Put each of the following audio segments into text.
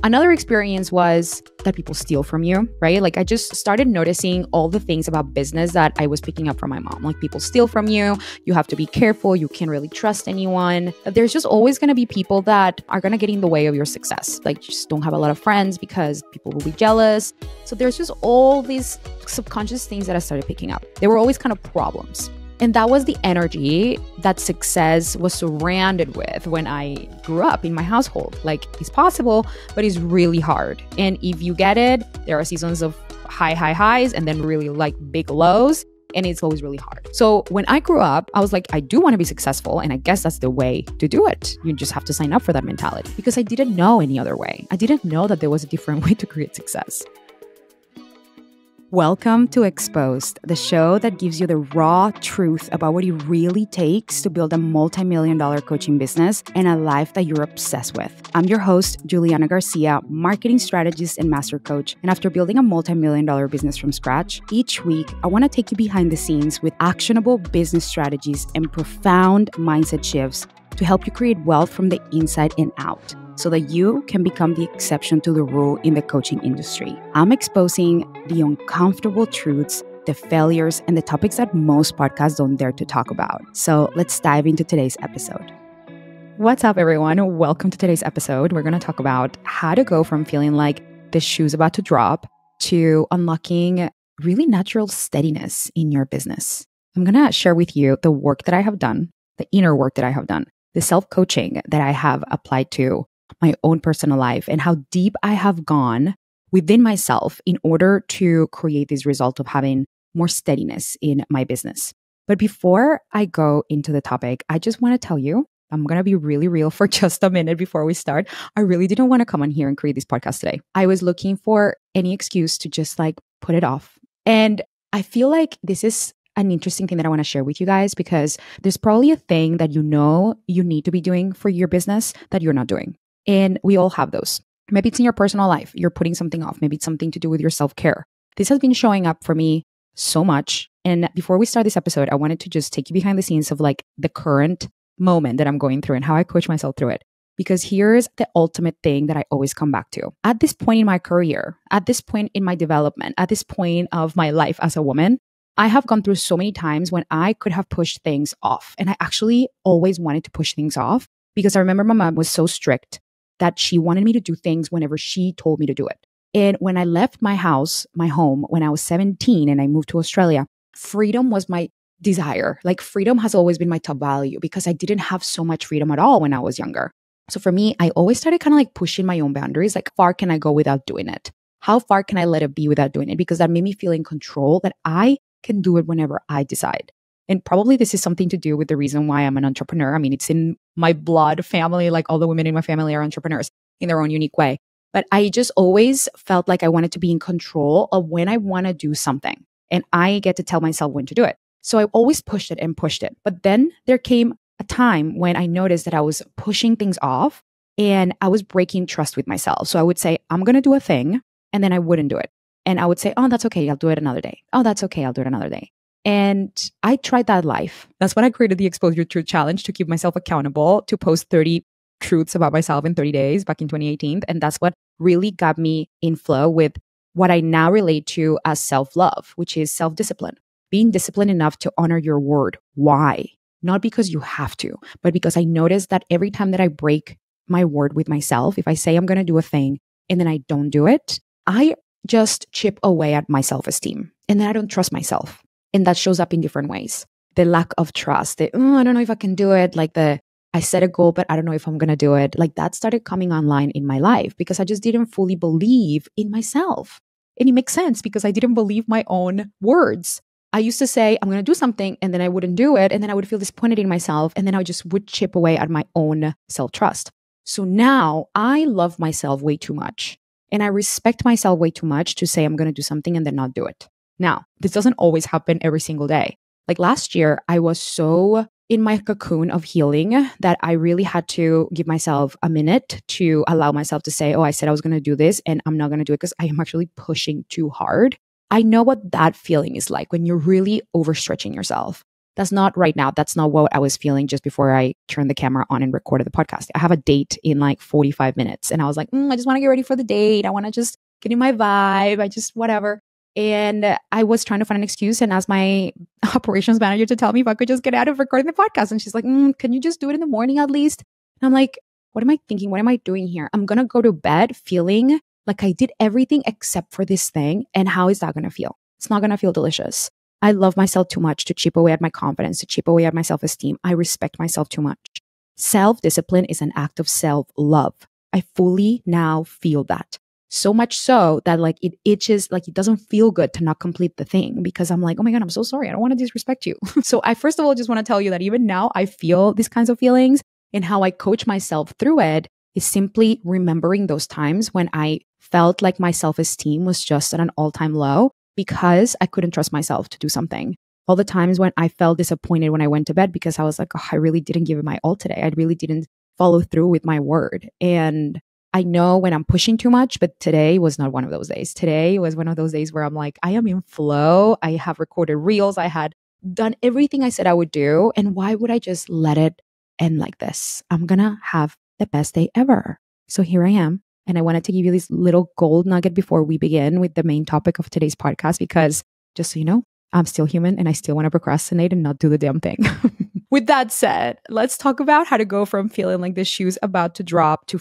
Another experience was that people steal from you, right? Like I just started noticing all the things about business that I was picking up from my mom. Like people steal from you. You have to be careful. You can't really trust anyone. There's just always going to be people that are going to get in the way of your success. Like just don't have a lot of friends because people will be jealous. So there's just all these subconscious things that I started picking up. They were always kind of problems. And that was the energy that success was surrounded with when I grew up in my household. Like, it's possible, but it's really hard. And if you get it, there are seasons of highs and then really like big lows. And it's always really hard. So when I grew up, I was like, I do want to be successful. And I guess that's the way to do it. You just have to sign up for that mentality because I didn't know any other way. I didn't know that there was a different way to create success. Welcome to Exposed, the show that gives you the raw truth about what it really takes to build a multi-million-dollar coaching business and a life that you're obsessed with. I'm your host, Juliana Garcia, marketing strategist and master coach. And after building a multi-million-dollar business from scratch, each week, I want to take you behind the scenes with actionable business strategies and profound mindset shifts to help you create wealth from the inside and out, so that you can become the exception to the rule in the coaching industry. I'm exposing the uncomfortable truths, the failures, and the topics that most podcasts don't dare to talk about. So let's dive into today's episode. What's up, everyone? Welcome to today's episode. We're going to talk about how to go from feeling like the shoe's about to drop to unlocking really natural steadiness in your business. I'm going to share with you the work that I have done, the inner work that I have done, the self-coaching that I have applied to my own personal life, and how deep I have gone within myself in order to create this result of having more steadiness in my business. But before I go into the topic, I just want to tell you, I'm going to be really real for just a minute before we start. I really didn't want to come on here and create this podcast today. I was looking for any excuse to just like put it off. And I feel like this is an interesting thing that I want to share with you guys, because there's probably a thing that you know you need to be doing for your business that you're not doing. And we all have those. Maybe it's in your personal life. You're putting something off. Maybe it's something to do with your self-care. This has been showing up for me so much. And before we start this episode, I wanted to just take you behind the scenes of like the current moment that I'm going through and how I coach myself through it. Because here's the ultimate thing that I always come back to. At this point in my career, at this point in my development, at this point of my life as a woman, I have gone through so many times when I could have pushed things off. And I actually always wanted to push things off because I remember my mom was so strict that she wanted me to do things whenever she told me to do it. And when I left my house, my home, when I was 17 and I moved to Australia, freedom was my desire. Like freedom has always been my top value because I didn't have so much freedom at all when I was younger. So for me, I always started kind of like pushing my own boundaries. Like, how far can I go without doing it? How far can I let it be without doing it? Because that made me feel in control, that I can do it whenever I decide. And probably this is something to do with the reason why I'm an entrepreneur. I mean, it's in my blood family, like all the women in my family are entrepreneurs in their own unique way. But I just always felt like I wanted to be in control of when I want to do something. And I get to tell myself when to do it. So I always pushed it and pushed it. But then there came a time when I noticed that I was pushing things off and I was breaking trust with myself. So I would say, I'm going to do a thing, and then I wouldn't do it. And I would say, oh, that's okay, I'll do it another day. Oh, that's okay, I'll do it another day. And I tried that life. That's when I created the Expose Your Truth Challenge to keep myself accountable to post 30 truths about myself in 30 days back in 2018. And that's what really got me in flow with what I now relate to as self-love, which is self-discipline. Being disciplined enough to honor your word. Why? Not because you have to, but because I noticed that every time that I break my word with myself, if I say I'm going to do a thing and then I don't do it, I just chip away at my self-esteem. And then I don't trust myself. And that shows up in different ways. The lack of trust, I don't know if I can do it. Like I set a goal, but I don't know if I'm going to do it. Like that started coming online in my life because I just didn't fully believe in myself. And it makes sense because I didn't believe my own words. I used to say, I'm going to do something, and then I wouldn't do it. And then I would feel disappointed in myself. And then I just would chip away at my own self-trust. So now I love myself way too much. And I respect myself way too much to say I'm going to do something and then not do it. Now, this doesn't always happen every single day. Like last year, I was so in my cocoon of healing that I really had to give myself a minute to allow myself to say, oh, I said I was going to do this and I'm not going to do it because I am actually pushing too hard. I know what that feeling is like when you're really overstretching yourself. That's not right now. That's not what I was feeling just before I turned the camera on and recorded the podcast. I have a date in like 45 minutes. And I was like, I just want to get ready for the date. I want to just get in my vibe. I just, whatever. And I was trying to find an excuse and ask my operations manager to tell me if I could just get out of recording the podcast. And she's like, can you just do it in the morning at least? And I'm like, what am I thinking? What am I doing here? I'm going to go to bed feeling like I did everything except for this thing. And how is that going to feel? It's not going to feel delicious. I love myself too much to chip away at my confidence, to chip away at my self-esteem. I respect myself too much. Self-discipline is an act of self-love. I fully now feel that. So much so that like it itches, like it doesn't feel good to not complete the thing because I'm like, oh my God, I'm so sorry. I don't want to disrespect you. So I first of all just want to tell you that even now I feel these kinds of feelings, and how I coach myself through it is simply remembering those times when I felt like my self-esteem was just at an all-time low because I couldn't trust myself to do something. All the times when I felt disappointed when I went to bed because I was like, oh, I really didn't give it my all today. I really didn't follow through with my word. And I know when I'm pushing too much, but today was not one of those days. Today was one of those days where I'm like, I am in flow. I have recorded reels. I had done everything I said I would do. And why would I just let it end like this? I'm going to have the best day ever. So here I am. And I wanted to give you this little gold nugget before we begin with the main topic of today's podcast, because just so you know, I'm still human and I still want to procrastinate and not do the damn thing. With that said, let's talk about how to go from feeling like the shoe's about to drop to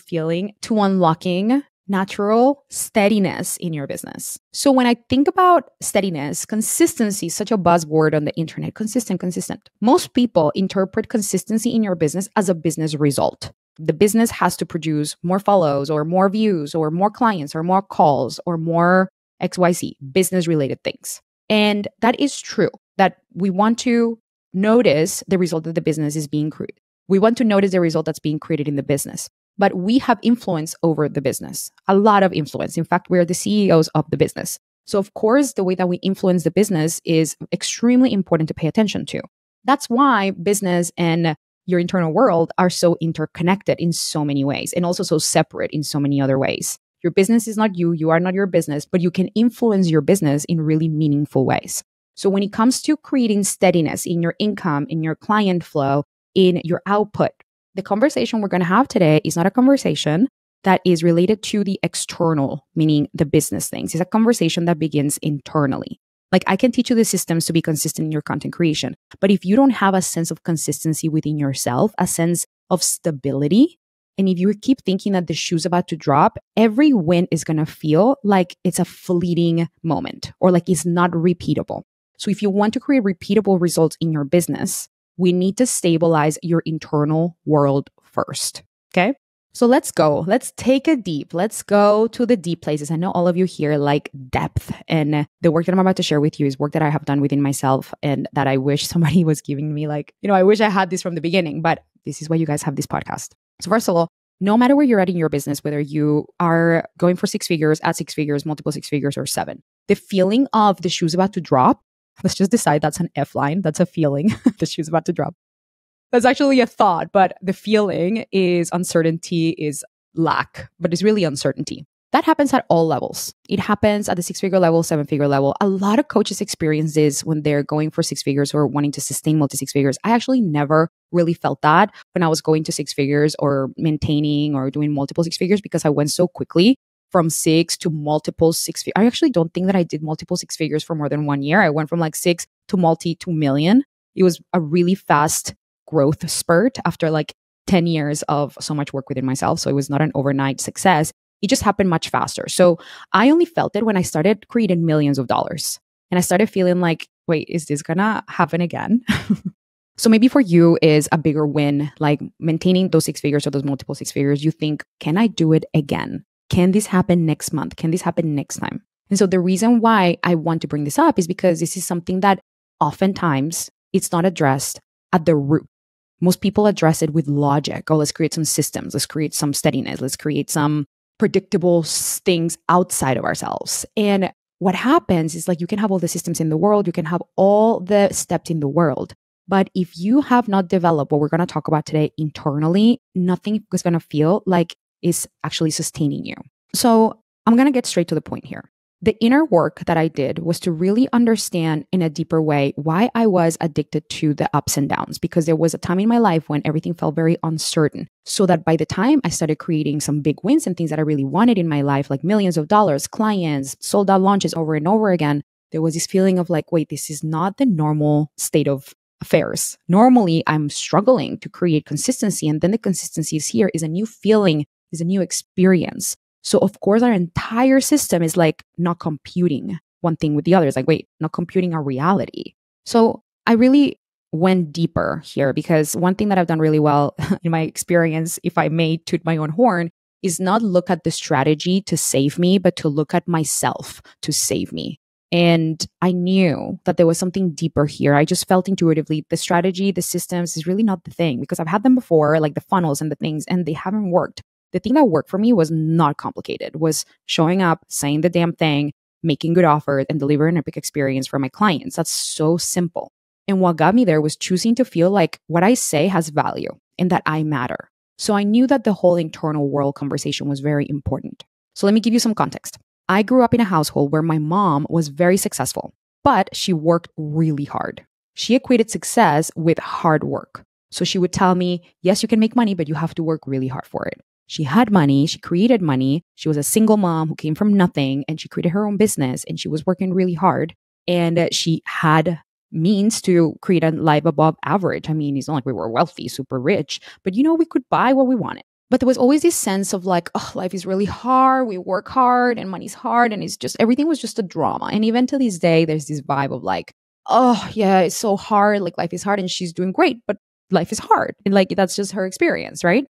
unlocking natural steadiness in your business. So when I think about steadiness, consistency is such a buzzword on the internet. Consistent. Most people interpret consistency in your business as a business result. The business has to produce more follows or more views or more clients or more calls or more XYZ, business related things. And that is true, that we want to notice the result that the business is being created. We want to notice the result that's being created in the business. But we have influence over the business, a lot of influence. In fact, we're the CEOs of the business. So of course, the way that we influence the business is extremely important to pay attention to. That's why business and your internal world are so interconnected in so many ways, and also so separate in so many other ways. Your business is not you, you are not your business, but you can influence your business in really meaningful ways. So when it comes to creating steadiness in your income, in your client flow, in your output, the conversation we're going to have today is not a conversation that is related to the external, meaning the business things. It's a conversation that begins internally. Like I can teach you the systems to be consistent in your content creation, but if you don't have a sense of consistency within yourself, a sense of stability, and if you keep thinking that the shoe's about to drop, every win is going to feel like it's a fleeting moment or like it's not repeatable. So if you want to create repeatable results in your business, we need to stabilize your internal world first. Okay? So let's go. Let's take a deep. Let's go to the deep places. I know all of you here like depth, and the work that I'm about to share with you is work that I have done within myself and that I wish somebody was giving me like, I wish I had this from the beginning, but this is why you guys have this podcast. So first of all, no matter where you're at in your business, whether you are going for 6 figures, at 6 figures, multiple 6 figures, or 7, the feeling of the shoe's about to drop, let's just decide that's an F line. That's a feeling. The shoe's about to drop. That's actually a thought, but the feeling is uncertainty, is lack, but it's really uncertainty. That happens at all levels. It happens at the 6-figure level, 7-figure level. A lot of coaches experience this when they're going for 6 figures or wanting to sustain multi-6 figures. I actually never really felt that when I was going to 6 figures or maintaining or doing multiple 6 figures because I went so quickly from 6 to multiple 6 figures. I actually don't think that I did multiple 6 figures for more than 1 year. I went from like 6 to multi to million. It was a really fast growth spurt after like 10 years of so much work within myself. So it was not an overnight success. It just happened much faster. So I only felt it when I started creating millions of dollars. And I started feeling like, wait, is this gonna happen again? So maybe for you is a bigger win, like maintaining those 6 figures or those multiple 6 figures. You think, can I do it again? Can this happen next month? Can this happen next time? And so the reason why I want to bring this up is because this is something that oftentimes it's not addressed at the root. Most people address it with logic. Oh, let's create some systems. Let's create some steadiness. Let's create some predictable things outside of ourselves. And what happens is like you can have all the systems in the world. You can have all the steps in the world. But if you have not developed what we're going to talk about today internally, nothing is going to feel like is actually sustaining you. So I'm going to get straight to the point here. The inner work that I did was to really understand in a deeper way why I was addicted to the ups and downs, because there was a time in my life when everything felt very uncertain. So that by the time I started creating some big wins and things that I really wanted in my life, like millions of dollars, clients, sold out launches over and over again, there was this feeling of like, wait, this is not the normal state of affairs. Normally, I'm struggling to create consistency. And then the consistency is here, is a new feeling, is a new experience. So of course, our entire system is like not computing one thing with the other. It's like, wait, not computing our reality. So I really went deeper here, because one thing that I've done really well in my experience, if I may toot my own horn, is not look at the strategy to save me, but to look at myself to save me. And I knew that there was something deeper here. I just felt intuitively the strategy, the systems is really not the thing, because I've had them before, like the funnels and the things, and they haven't worked. The thing that worked for me was not complicated, was showing up, saying the damn thing, making good offers, and delivering an epic experience for my clients. That's so simple. And what got me there was choosing to feel like what I say has value and that I matter. So I knew that the whole internal world conversation was very important. So let me give you some context. I grew up in a household where my mom was very successful, but she worked really hard. She equated success with hard work. So she would tell me, yes, you can make money, but you have to work really hard for it. She had money, she created money. She was a single mom who came from nothing, and she created her own business, and she was working really hard. And she had means to create a life above average. I mean, it's not like we were wealthy, super rich, but we could buy what we wanted. But there was always this sense of like, oh, life is really hard. We work hard and money's hard. And it's just, everything was just a drama. And even to this day, there's this vibe of like, oh yeah, it's so hard. Like life is hard and she's doing great, but life is hard. And like, that's just her experience, right?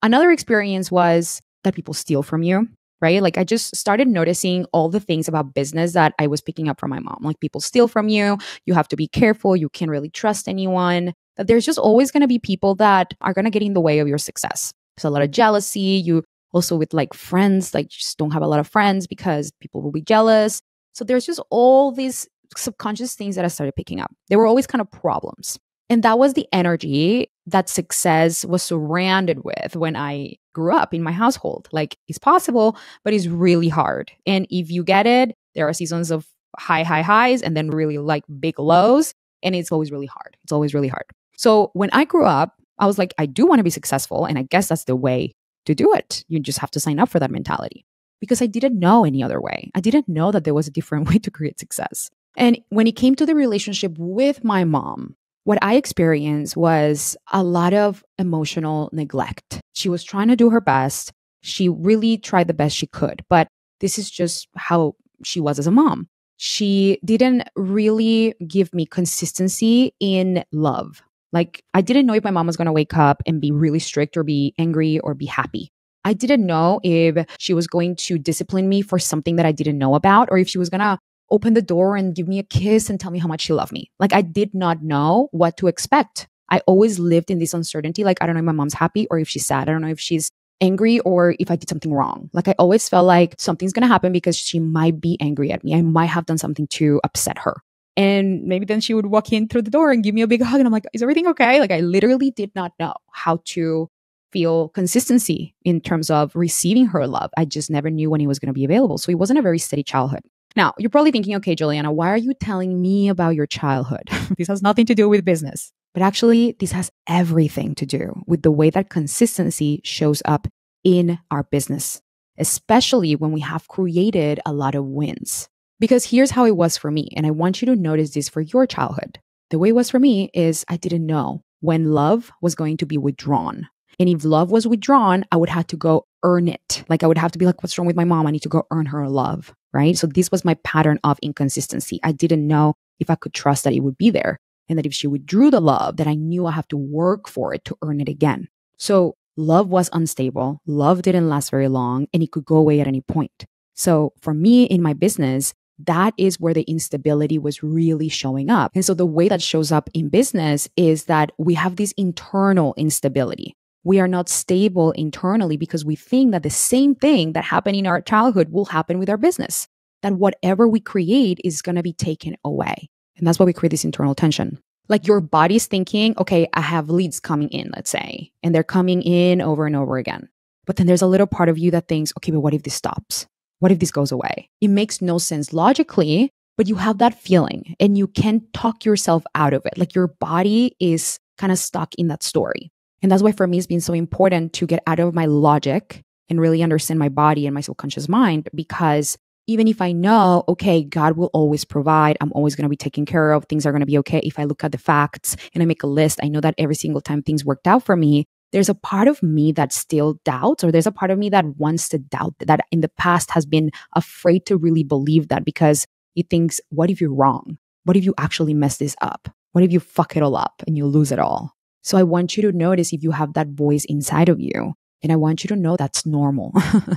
Another experience was that people steal from you, right? Like I just started noticing all the things about business that I was picking up from my mom. Like people steal from you. You have to be careful. You can't really trust anyone. That there's just always going to be people that are going to get in the way of your success. There's a lot of jealousy. You also with like friends, like you just don't have a lot of friends because people will be jealous. So there's just all these subconscious things that I started picking up. They were always kind of problems. And that was the energy that success was surrounded with when I grew up in my household. Like it's possible, but it's really hard. And if you get it, there are seasons of high highs and then really like big lows. And it's always really hard. It's always really hard. So when I grew up, I was like, I do want to be successful. And I guess that's the way to do it. You just have to sign up for that mentality, because I didn't know any other way. I didn't know that there was a different way to create success. And when it came to the relationship with my mom, what I experienced was a lot of emotional neglect. She was trying to do her best. She really tried the best she could, but this is just how she was as a mom. She didn't really give me consistency in love. Like I didn't know if my mom was going to wake up and be really strict or be angry or be happy. I didn't know if she was going to discipline me for something that I didn't know about, or if she was going to open the door and give me a kiss and tell me how much she loved me. Like I did not know what to expect. I always lived in this uncertainty. Like I don't know if my mom's happy or if she's sad. I don't know if she's angry or if I did something wrong. Like I always felt like something's going to happen because she might be angry at me. I might have done something to upset her. And maybe then she would walk in through the door and give me a big hug. And I'm like, is everything okay? Like I literally did not know how to feel consistency in terms of receiving her love. I just never knew when it was going to be available. So it wasn't a very steady childhood. Now, you're probably thinking, okay, Juliana, why are you telling me about your childhood? This has nothing to do with business. But actually, this has everything to do with the way that consistency shows up in our business, especially when we have created a lot of wins. Because here's how it was for me, and I want you to notice this for your childhood. The way it was for me is I didn't know when love was going to be withdrawn. And if love was withdrawn, I would have to go earn it. Like I would have to be like, what's wrong with my mom? I need to go earn her love, right? So this was my pattern of inconsistency. I didn't know if I could trust that it would be there. And that if she withdrew the love, that I knew I have to work for it to earn it again. So love was unstable. Love didn't last very long and it could go away at any point. So for me in my business, that is where the instability was really showing up. And so the way that shows up in business is that we have this internal instability. We are not stable internally because we think that the same thing that happened in our childhood will happen with our business. That whatever we create is going to be taken away. And that's why we create this internal tension. Like your body's thinking, okay, I have leads coming in, let's say, and they're coming in over and over again. But then there's a little part of you that thinks, okay, but what if this stops? What if this goes away? It makes no sense logically, but you have that feeling and you can talk yourself out of it. Like your body is kind of stuck in that story. And that's why for me, it's been so important to get out of my logic and really understand my body and my subconscious mind, because even if I know, okay, God will always provide, I'm always going to be taken care of, things are going to be okay. If I look at the facts and I make a list, I know that every single time things worked out for me, there's a part of me that still doubts, or there's a part of me that wants to doubt that in the past has been afraid to really believe that, because it thinks, what if you're wrong? What if you actually mess this up? What if you fuck it all up and you lose it all? So I want you to notice if you have that voice inside of you. And I want you to know that's normal.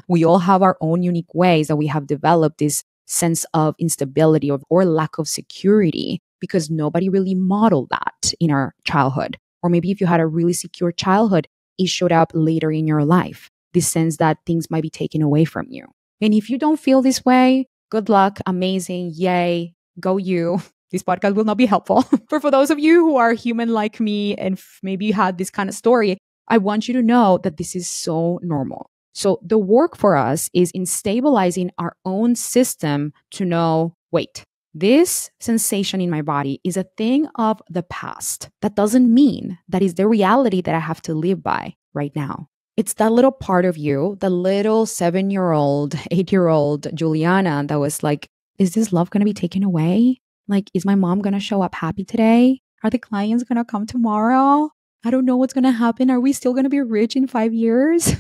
We all have our own unique ways that we have developed this sense of instability or lack of security, because nobody really modeled that in our childhood. Or maybe if you had a really secure childhood, it showed up later in your life. This sense that things might be taken away from you. And if you don't feel this way, good luck, amazing, yay, go you. This podcast will not be helpful. But for those of you who are human like me and maybe you had this kind of story, I want you to know that this is so normal. So the work for us is in stabilizing our own system to know, wait, this sensation in my body is a thing of the past. That doesn't mean that is the reality that I have to live by right now. It's that little part of you, the little 7-year-old, 8-year-old Juliana that was like, is this love going to be taken away? Like, is my mom going to show up happy today? Are the clients going to come tomorrow? I don't know what's going to happen. Are we still going to be rich in 5 years?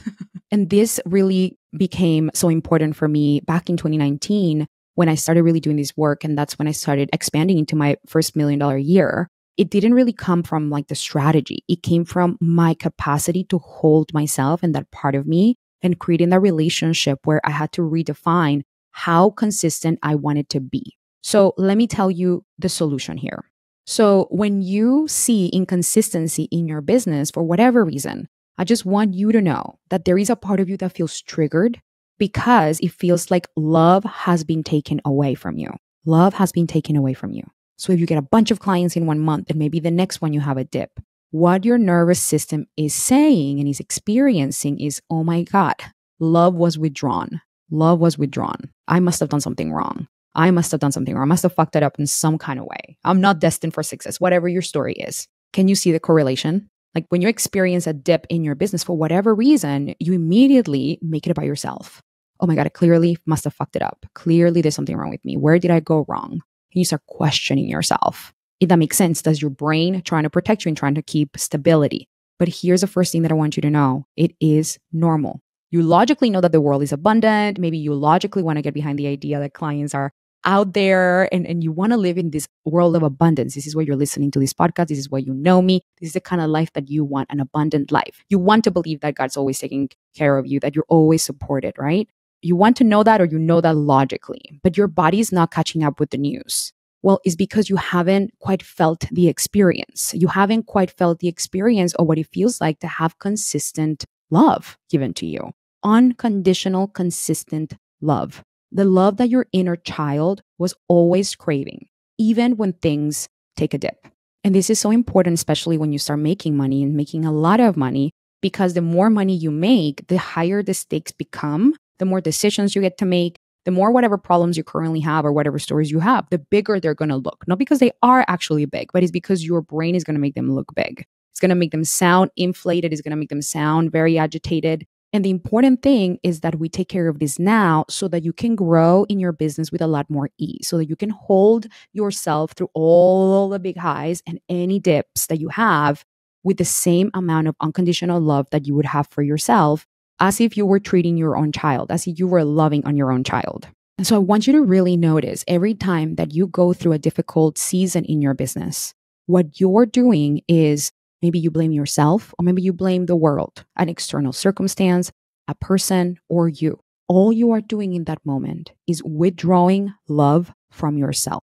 And this really became so important for me back in 2019 when I started really doing this work. And that's when I started expanding into my first $1 million year. It didn't really come from like the strategy. It came from my capacity to hold myself and that part of me and creating that relationship where I had to redefine how consistent I wanted to be. So let me tell you the solution here. So when you see inconsistency in your business for whatever reason, I just want you to know that there is a part of you that feels triggered because it feels like love has been taken away from you. Love has been taken away from you. So if you get a bunch of clients in 1 month and maybe the next one you have a dip, what your nervous system is saying and is experiencing is, oh my God, love was withdrawn. Love was withdrawn. I must have done something wrong. I must have done something wrong. I must have fucked it up in some kind of way. I'm not destined for success, whatever your story is. Can you see the correlation? Like when you experience a dip in your business for whatever reason, you immediately make it about yourself. Oh my God, I clearly must have fucked it up. Clearly there's something wrong with me. Where did I go wrong? And you start questioning yourself. If that makes sense, does your brain trying to protect you and trying to keep stability? But here's the first thing that I want you to know. It is normal. You logically know that the world is abundant. Maybe you logically want to get behind the idea that clients are out there and you want to live in this world of abundance. This is why you're listening to this podcast. This is why you know me. This is the kind of life that you want, an abundant life. You want to believe that God's always taking care of you, that you're always supported, right? You want to know that, or you know that logically, but your body is not catching up with the news. Well, it's because you haven't quite felt the experience. You haven't quite felt the experience of what it feels like to have consistent love given to you. Unconditional, consistent love. The love that your inner child was always craving, even when things take a dip. And this is so important, especially when you start making money and making a lot of money, because the more money you make, the higher the stakes become, the more decisions you get to make, the more whatever problems you currently have or whatever stories you have, the bigger they're going to look. Not because they are actually big, but it's because your brain is going to make them look big. It's going to make them sound inflated. It's going to make them sound very agitated. And the important thing is that we take care of this now so that you can grow in your business with a lot more ease, so that you can hold yourself through all the big highs and any dips that you have with the same amount of unconditional love that you would have for yourself, as if you were treating your own child, as if you were loving on your own child. And so I want you to really notice every time that you go through a difficult season in your business, what you're doing is maybe you blame yourself, or maybe you blame the world, an external circumstance, a person, or you. All you are doing in that moment is withdrawing love from yourself.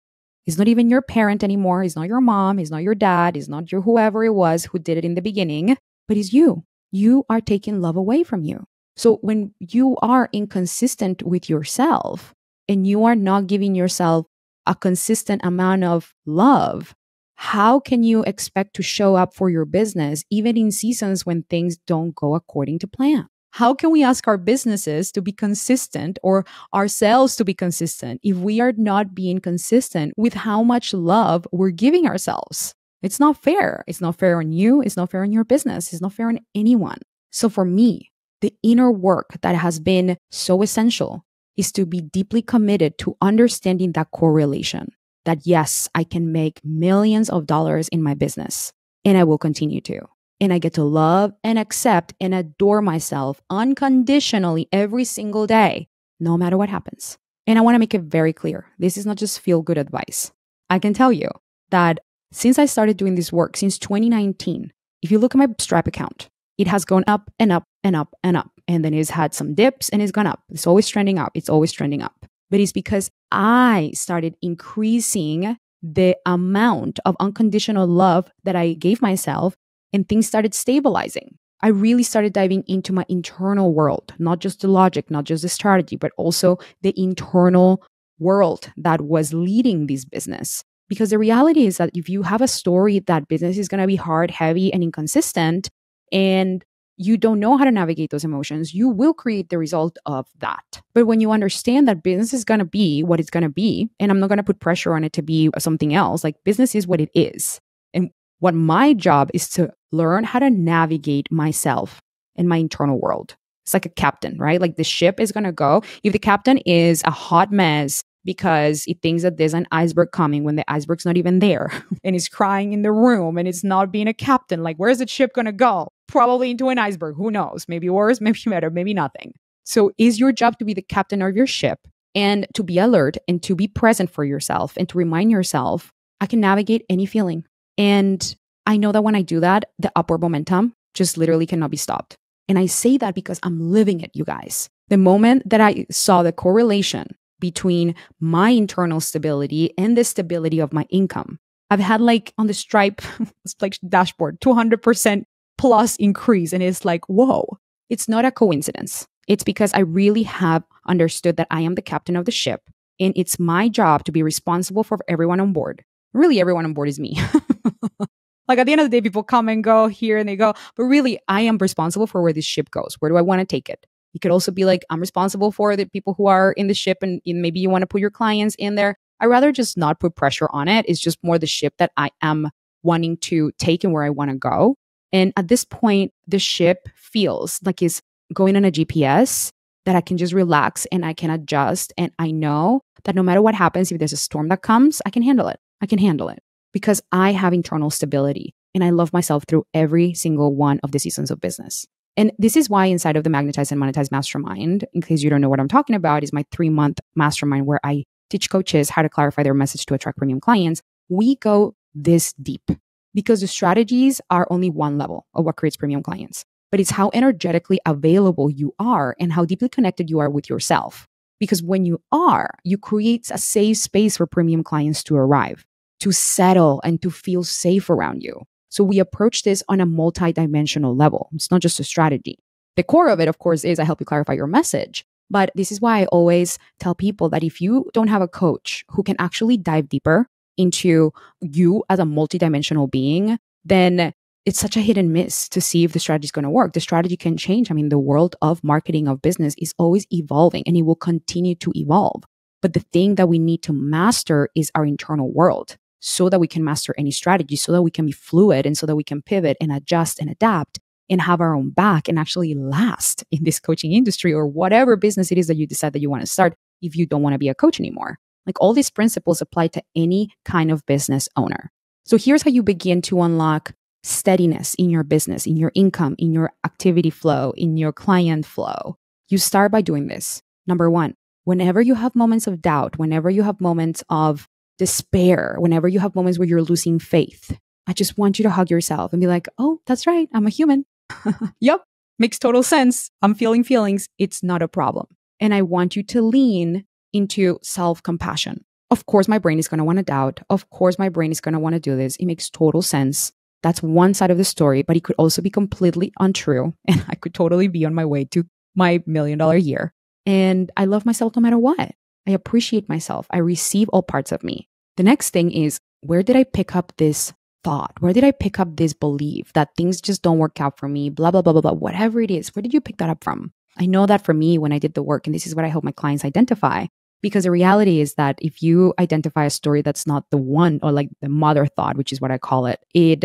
It's not even your parent anymore. It's not your mom. It's not your dad. It's not your whoever it was who did it in the beginning, but it's you. You are taking love away from you. So when you are inconsistent with yourself and you are not giving yourself a consistent amount of love, how can you expect to show up for your business even in seasons when things don't go according to plan? How can we ask our businesses to be consistent or ourselves to be consistent if we are not being consistent with how much love we're giving ourselves? It's not fair. It's not fair on you. It's not fair on your business. It's not fair on anyone. So for me, the inner work that has been so essential is to be deeply committed to understanding that correlation. That yes, I can make millions of dollars in my business, and I will continue to. And I get to love and accept and adore myself unconditionally every single day, no matter what happens. And I want to make it very clear. This is not just feel-good advice. I can tell you that since I started doing this work, since 2019, if you look at my Stripe account, it has gone up and up and up and up. And then it's had some dips and it's gone up. It's always trending up. It's always trending up. But it's because I started increasing the amount of unconditional love that I gave myself, and things started stabilizing. I really started diving into my internal world, not just the logic, not just the strategy, but also the internal world that was leading this business. Because the reality is that if you have a story that business is going to be hard, heavy, and inconsistent, and you don't know how to navigate those emotions, you will create the result of that. But when you understand that business is going to be what it's going to be, and I'm not going to put pressure on it to be something else, like business is what it is. And what my job is to learn how to navigate myself and my internal world. It's like a captain, right? Like the ship is going to go. If the captain is a hot mess because he thinks that there's an iceberg coming when the iceberg's not even there and he's crying in the room and it's not being a captain, like where's the ship going to go? Probably into an iceberg. Who knows? Maybe worse, maybe better, maybe nothing. So is your job to be the captain of your ship and to be alert and to be present for yourself and to remind yourself, I can navigate any feeling. And I know that when I do that, the upward momentum just literally cannot be stopped. And I say that because I'm living it, you guys. The moment that I saw the correlation between my internal stability and the stability of my income, I've had like on the Stripe, it's like dashboard, 200% plus increase. And it's like, whoa, it's not a coincidence. It's because I really have understood that I am the captain of the ship. And it's my job to be responsible for everyone on board. Really, everyone on board is me. Like at the end of the day, people come and go here and they go. But really, I am responsible for where this ship goes. Where do I want to take it? It could also be like, I'm responsible for the people who are in the ship and maybe you want to put your clients in there. I'd rather just not put pressure on it. It's just more the ship that I am wanting to take and where I want to go. And at this point, the ship feels like it's going on a GPS that I can just relax and I can adjust. And I know that no matter what happens, if there's a storm that comes, I can handle it. I can handle it because I have internal stability and I love myself through every single one of the seasons of business. And this is why inside of the Magnetize and Monetize Mastermind, in case you don't know what I'm talking about, is my 3-month mastermind where I teach coaches how to clarify their message to attract premium clients. We go this deep because the strategies are only one level of what creates premium clients, but it's how energetically available you are and how deeply connected you are with yourself. Because when you are, you create a safe space for premium clients to arrive, to settle, and to feel safe around you. So we approach this on a multi-dimensional level. It's not just a strategy. The core of it, of course, is I help you clarify your message. But this is why I always tell people that if you don't have a coach who can actually dive deeper into you as a multi-dimensional being, then it's such a hit and miss to see if the strategy is going to work. The strategy can change. I mean, the world of marketing, of business is always evolving and it will continue to evolve. But the thing that we need to master is our internal world so that we can master any strategy, so that we can be fluid and so that we can pivot and adjust and adapt and have our own back and actually last in this coaching industry or whatever business it is that you decide that you want to start if you don't want to be a coach anymore. Like all these principles apply to any kind of business owner. So here's how you begin to unlock steadiness in your business, in your income, in your activity flow, in your client flow. You start by doing this. Number 1, whenever you have moments of doubt, whenever you have moments of despair, whenever you have moments where you're losing faith, I just want you to hug yourself and be like, oh, that's right. I'm a human. Yep. Makes total sense. I'm feeling feelings. It's not a problem. And I want you to lean into self-compassion. Of course, my brain is going to want to doubt. Of course, my brain is going to want to do this. It makes total sense. That's one side of the story, but it could also be completely untrue. And I could totally be on my way to my $1 million year. And I love myself no matter what. I appreciate myself. I receive all parts of me. The next thing is, where did I pick up this thought? Where did I pick up this belief that things just don't work out for me, blah, blah, blah, blah, blah, whatever it is? Where did you pick that up from? I know that for me, when I did the work, and this is what I help my clients identify, because the reality is that if you identify a story that's not the one, or like the mother thought, which is what I call it, it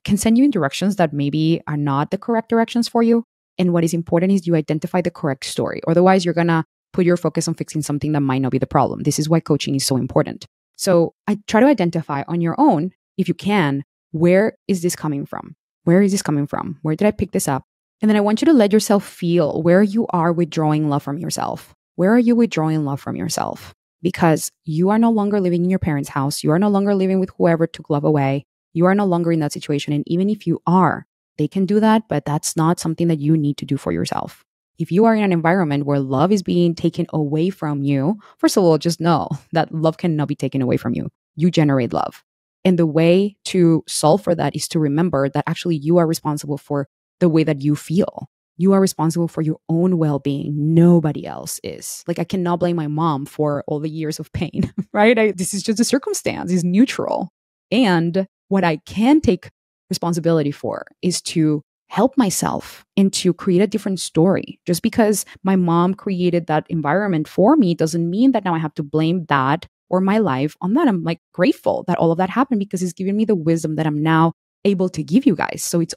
can send you in directions that maybe are not the correct directions for you. And what is important is you identify the correct story. Otherwise, you're going to put your focus on fixing something that might not be the problem. This is why coaching is so important. So I try to identify on your own, if you can, where is this coming from? Where is this coming from? Where did I pick this up? And then I want you to let yourself feel where you are withdrawing love from yourself. Where are you withdrawing love from yourself? Because you are no longer living in your parents' house. You are no longer living with whoever took love away. You are no longer in that situation. And even if you are, they can do that, but that's not something that you need to do for yourself. If you are in an environment where love is being taken away from you, first of all, just know that love cannot be taken away from you. You generate love. And the way to solve for that is to remember that actually you are responsible for the way that you feel. You are responsible for your own well-being. Nobody else is. Like, I cannot blame my mom for all the years of pain, right? This is just a circumstance. It's neutral. And what I can take responsibility for is to help myself and to create a different story. Just because my mom created that environment for me doesn't mean that now I have to blame that or my life on that. I'm like grateful that all of that happened because it's given me the wisdom that I'm now able to give you guys. So it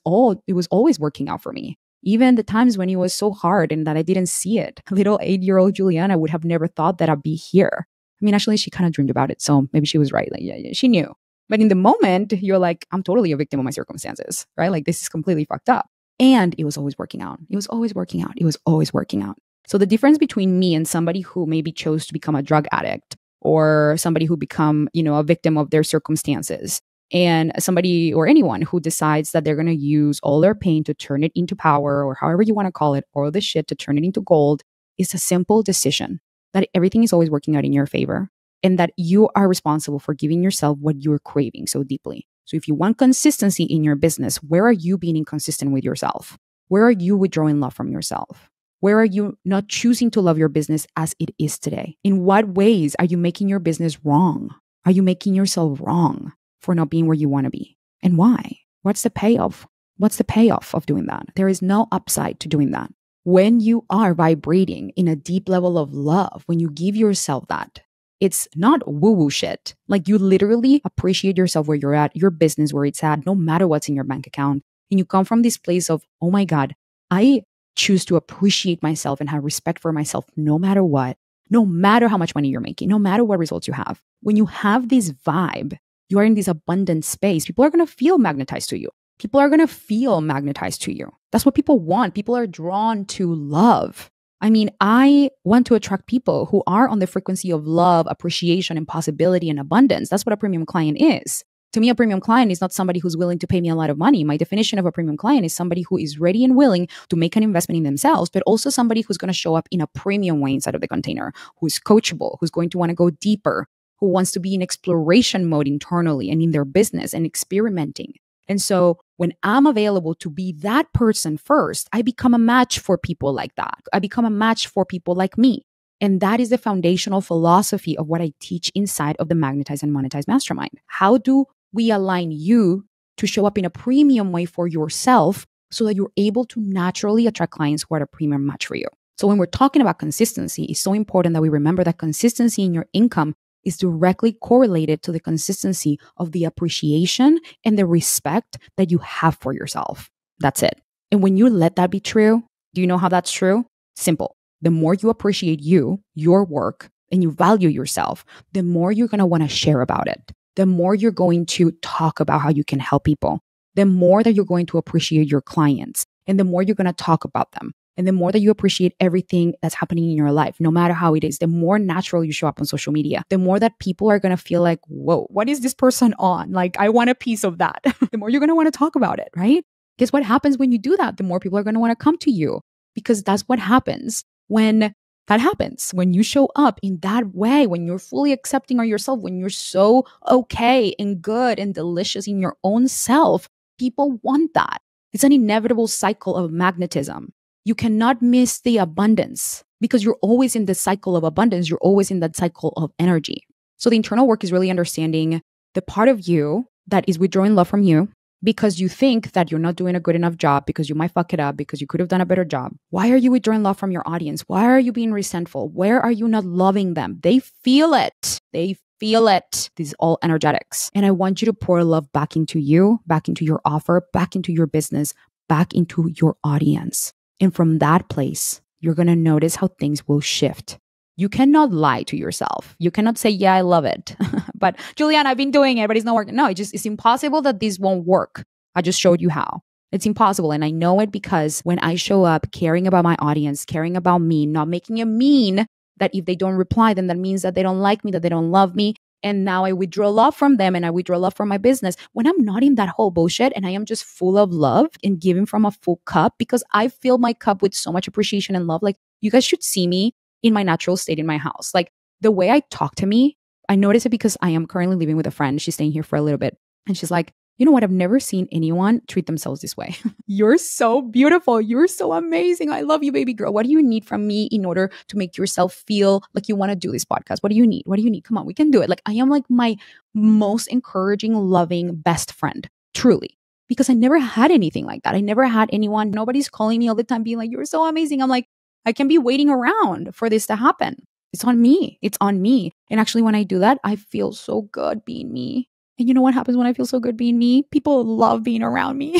was always working out for me. Even the times when it was so hard and that I didn't see it. Little 8-year-old Juliana would have never thought that I'd be here. I mean, actually, she kind of dreamed about it. So maybe she was right. Like, yeah, she knew. But in the moment, you're like, I'm totally a victim of my circumstances, right? Like, this is completely fucked up. And it was always working out. It was always working out. It was always working out. So the difference between me and somebody who maybe chose to become a drug addict or somebody who become, a victim of their circumstances, and somebody or anyone who decides that they're going to use all their pain to turn it into power, or however you want to call it, or the shit to turn it into gold, is a simple decision that everything is always working out in your favor and that you are responsible for giving yourself what you're craving so deeply. So if you want consistency in your business, where are you being inconsistent with yourself? Where are you withdrawing love from yourself? Where are you not choosing to love your business as it is today? In what ways are you making your business wrong? Are you making yourself wrong for not being where you want to be? And why? What's the payoff? What's the payoff of doing that? There is no upside to doing that. When you are vibrating in a deep level of love, when you give yourself that, it's not woo-woo shit. Like, you literally appreciate yourself where you're at, your business where it's at, no matter what's in your bank account. And you come from this place of, oh my God, I choose to appreciate myself and have respect for myself no matter what, no matter how much money you're making, no matter what results you have. When you have this vibe, you are in this abundant space. People are going to feel magnetized to you. People are going to feel magnetized to you. That's what people want. People are drawn to love. I mean, I want to attract people who are on the frequency of love, appreciation, and possibility and abundance. That's what a premium client is. To me, a premium client is not somebody who's willing to pay me a lot of money. My definition of a premium client is somebody who is ready and willing to make an investment in themselves, but also somebody who's going to show up in a premium way inside of the container, who's coachable, who's going to want to go deeper, who wants to be in exploration mode internally and in their business and experimenting. And so when I'm available to be that person first, I become a match for people like that. I become a match for people like me. And that is the foundational philosophy of what I teach inside of the Magnetize and Monetize Mastermind. How do we align you to show up in a premium way for yourself so that you're able to naturally attract clients who are a premium match for you? So when we're talking about consistency, it's so important that we remember that consistency in your income is directly correlated to the consistency of the appreciation and the respect that you have for yourself. That's it. And when you let that be true, do you know how that's true? Simple. The more you appreciate you, your work, and you value yourself, the more you're going to want to share about it. The more you're going to talk about how you can help people. The more that you're going to appreciate your clients. And the more you're going to talk about them. And the more that you appreciate everything that's happening in your life, no matter how it is, the more natural you show up on social media, the more that people are going to feel like, whoa, what is this person on? Like, I want a piece of that. The more you're going to want to talk about it, right? Guess what happens when you do that? The more people are going to want to come to you, because that's what happens when that happens. When you show up in that way, when you're fully accepting of yourself, when you're so okay and good and delicious in your own self, people want that. It's an inevitable cycle of magnetism. You cannot miss the abundance because you're always in the cycle of abundance. You're always in that cycle of energy. So the internal work is really understanding the part of you that is withdrawing love from you because you think that you're not doing a good enough job, because you might fuck it up, because you could have done a better job. Why are you withdrawing love from your audience? Why are you being resentful? Where are you not loving them? They feel it. They feel it. This is all energetics. And I want you to pour love back into you, back into your offer, back into your business, back into your audience. And from that place, you're going to notice how things will shift. You cannot lie to yourself. You cannot say, yeah, I love it. But Juliana, I've been doing it, but it's not working. No, it's impossible that this won't work. I just showed you how. It's impossible. And I know it because when I show up caring about my audience, caring about me, not making it mean that if they don't reply, then that means that they don't like me, that they don't love me. And now I withdraw love from them and I withdraw love from my business. When I'm not in that whole bullshit and I am just full of love and giving from a full cup, because I fill my cup with so much appreciation and love. Like, you guys should see me in my natural state in my house. Like, the way I talk to me, I notice it because I am currently living with a friend. She's staying here for a little bit. And she's like, you know what? I've never seen anyone treat themselves this way. You're so beautiful. You're so amazing. I love you, baby girl. What do you need from me in order to make yourself feel like you want to do this podcast? What do you need? What do you need? Come on, we can do it. Like, I am like my most encouraging, loving best friend, truly. Because I never had anything like that. I never had anyone, nobody's calling me all the time being like, you're so amazing. I'm like, I can be waiting around for this to happen. It's on me. It's on me. And actually, when I do that, I feel so good being me. And you know what happens when I feel so good being me? People love being around me.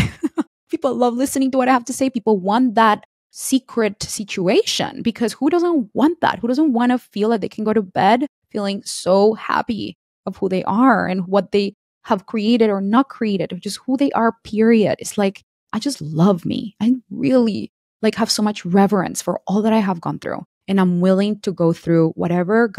People love listening to what I have to say. People want that secret situation, because who doesn't want that? Who doesn't want to feel that they can go to bed feeling so happy of who they are and what they have created or not created, or just who they are, period. It's like, I just love me. I really have so much reverence for all that I have gone through. And I'm willing to go through whatever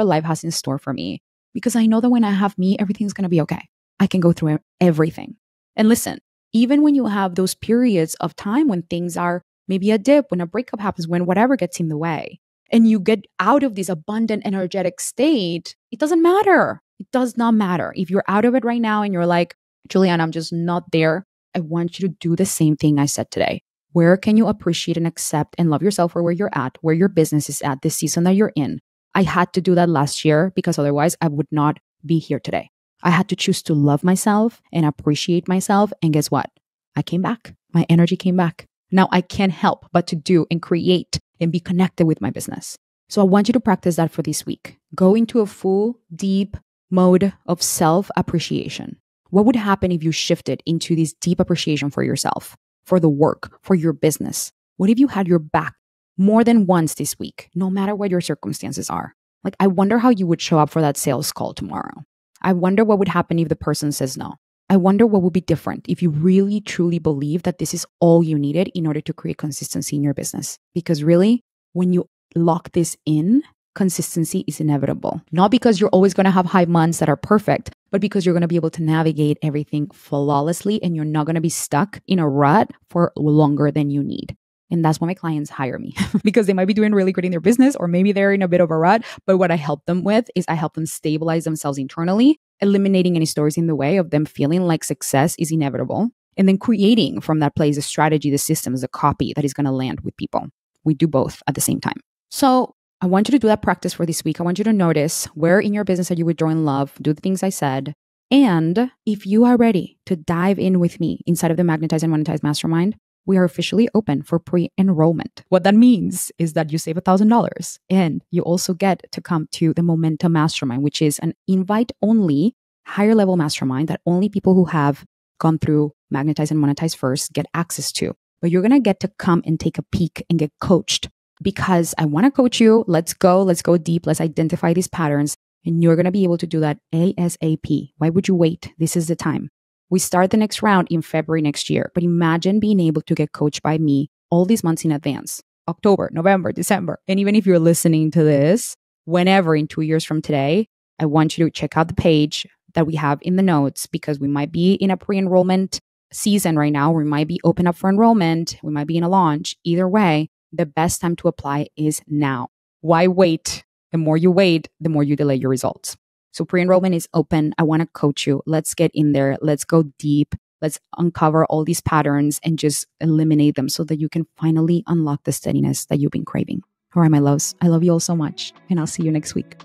life has in store for me. Because I know that when I have me, everything's going to be okay. I can go through everything. And listen, even when you have those periods of time when things are maybe a dip, when a breakup happens, when whatever gets in the way, and you get out of this abundant, energetic state, it doesn't matter. It does not matter. If you're out of it right now and you're like, Juliana, I'm just not there, I want you to do the same thing I said today. Where can you appreciate and accept and love yourself for where you're at, where your business is at, this season that you're in? I had to do that last year because otherwise I would not be here today. I had to choose to love myself and appreciate myself. And guess what? I came back. My energy came back. Now I can't help but to do and create and be connected with my business. So I want you to practice that for this week. Go into a full, deep mode of self-appreciation. What would happen if you shifted into this deep appreciation for yourself, for the work, for your business? What if you had your back more than once this week, no matter what your circumstances are? Like, I wonder how you would show up for that sales call tomorrow. I wonder what would happen if the person says no. I wonder what would be different if you really, truly believe that this is all you needed in order to create consistency in your business. Because really, when you lock this in, consistency is inevitable. Not because you're always going to have high months that are perfect, but because you're going to be able to navigate everything flawlessly and you're not going to be stuck in a rut for longer than you need. And that's why my clients hire me because they might be doing really good in their business, or maybe they're in a bit of a rut. But what I help them with is I help them stabilize themselves internally, eliminating any stories in the way of them feeling like success is inevitable, and then creating from that place a strategy, the systems, the copy that is going to land with people. We do both at the same time. So I want you to do that practice for this week. I want you to notice where in your business are you withdrawing love, do the things I said. And if you are ready to dive in with me inside of the Magnetize and Monetize Mastermind, we are officially open for pre-enrollment. What that means is that you save $1,000 and you also get to come to the Momentum Mastermind, which is an invite-only, higher-level mastermind that only people who have gone through Magnetize and Monetize first get access to. But you're going to get to come and take a peek and get coached because I want to coach you. Let's go deep. Let's identify these patterns. And you're going to be able to do that ASAP. Why would you wait? This is the time. We start the next round in February next year, but imagine being able to get coached by me all these months in advance, October, November, December. And even if you're listening to this, whenever in 2 years from today, I want you to check out the page that we have in the notes because we might be in a pre-enrollment season right now. We might be open up for enrollment. We might be in a launch. Either way, the best time to apply is now. Why wait? The more you wait, the more you delay your results. So pre-enrollment is open. I want to coach you. Let's get in there. Let's go deep. Let's uncover all these patterns and just eliminate them so that you can finally unlock the steadiness that you've been craving. All right, my loves. I love you all so much. And I'll see you next week.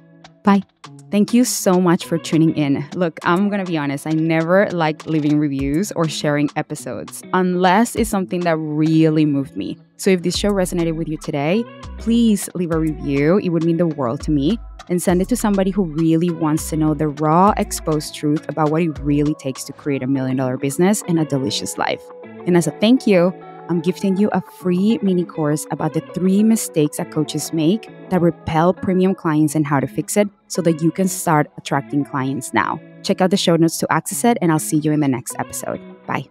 Bye. Thank you so much for tuning in. Look, I'm going to be honest, I never like leaving reviews or sharing episodes unless it's something that really moved me. So if this show resonated with you today, please leave a review. It would mean the world to me. And send it to somebody who really wants to know the raw, exposed truth about what it really takes to create $1 million business and a delicious life. And as a thank you, I'm gifting you a free mini course about the 3 mistakes that coaches make that repel premium clients and how to fix it so that you can start attracting clients now. Check out the show notes to access it, and I'll see you in the next episode. Bye.